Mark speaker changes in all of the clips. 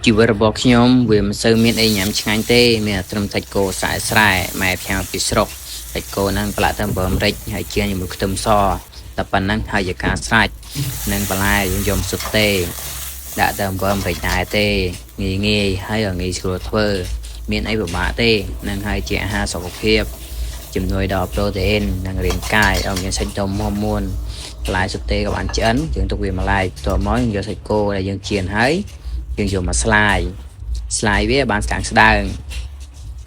Speaker 1: ជីវិតរបស់ខ្ញុំវាមិនសូវមានអីញ៉ាំឆ្ងាញ់ទេមានត្រឹមសាច់គោស្រែស្រែម៉ែផ្ញើពីស្រុកសាច់គោហ្នឹងប្រឡាក់ទៅអំបិលអាមេរិកហើយជាជាមួយខ្ទឹមសតែប៉ុណ្ណឹងហើយជាការស្រេចនិងបន្លែយើងយកសុទ្ធទេដាក់ទៅអំបិលអាមេរិកដែរទេងាយហើយងាយស្រួលធ្វើមានអីពិបាកទេនឹងហើយជាអាហារសុខភាពជំនួយដល់ប្រូតេអ៊ីននិងរាងកាយឲ្យមានសាច់ដុំមាំមួនបន្លែសុទ្ធទេក៏បានឆ្អិនយើងទុកវាម្លាយតមកយើងយកសាច់គោដែលយើងចៀនហើយយើងយកមកស្លាយវាបានស្ដើង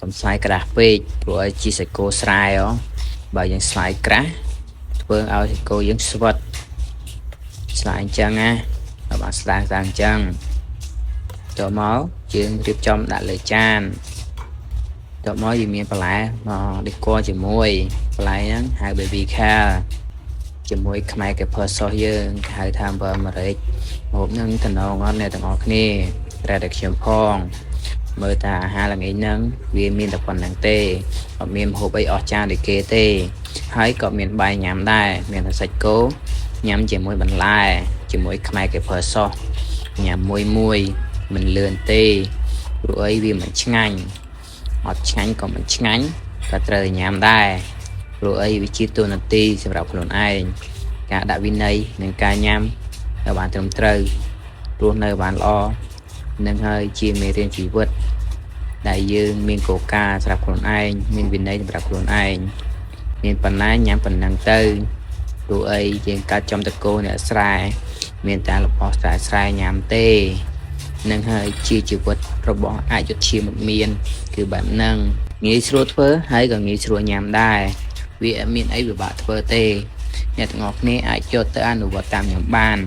Speaker 1: កុំស្លាយក្រាស់ពេកព្រោះឲ្យជីសាច់គោស្រែបើយើងស្លាយក្រាស់ធ្វើឲ្យសាច់គោយើងស្វិតស្លាយអញ្ចឹងណាបានស្ដើងអញ្ចឹងតមកយើងរៀបចំដាក់លើចានតមកយើងមានបន្លែមកដេកជាមួយបន្លែហ្នឹងហៅ baby kale ជាមួយខ្មែរកេផើសោះយើងហៅថាអំបិលអាមេរិកហូបនឹងតំណងអត់អ្នកទាំងអស់គ្នារ៉ែតែខ្ញុំផងមើលតាអាហារល្ងាចហ្នឹងវាមានតែប៉ុណ្្នឹងទេអត់មានហូបអីអស្ចារ្យដូចគេទេហើយក៏មានបាយញ៉ាំដែរមានតែសាច់គោញ៉ាំជាមួយបន្លែជាមួយខ្មែរកេផើសោះញ៉ាំមួយមិនលឿនទេព្រោះអីវាមិនឆ្ងាញ់អត់ឆ្ងាញ់ក៏មិនឆ្ងាញ់ក៏ត្រូវញ៉ាំដែរព្រោះអីវាជាទូនាទីសម្រាប់ខ្លួនឯងការដាក់វិន័យនិងការញ៉ាំឲ្យបានត្រឹមត្រូវរស់នៅបានល្អនឹងហើយជាមេរៀនជីវិតដែលយើងមានកលការសម្រាប់ខ្លួនឯងមានវិន័យសម្រាប់ខ្លួនឯងមានប៉ុណ្ណាញ៉ាំប៉ុណ្ណឹងទៅព្រោះអីយើងកាត់ចំតកោអ្នកស្រែមានតែរបស់ស្រែញ៉ាំទេនឹងហើយជាជីវិតរបស់អយុធមិត្តមានគឺបែបហ្នឹងងាយស្រួលធ្វើហើយក៏ងាយស្រួលញ៉ាំដែរវាអត់មានអីពិបាកធ្វើទេអ្នកទាំងអស់គ្នាអាចយកទៅអនុវត្តតាមខ្ញុំបាន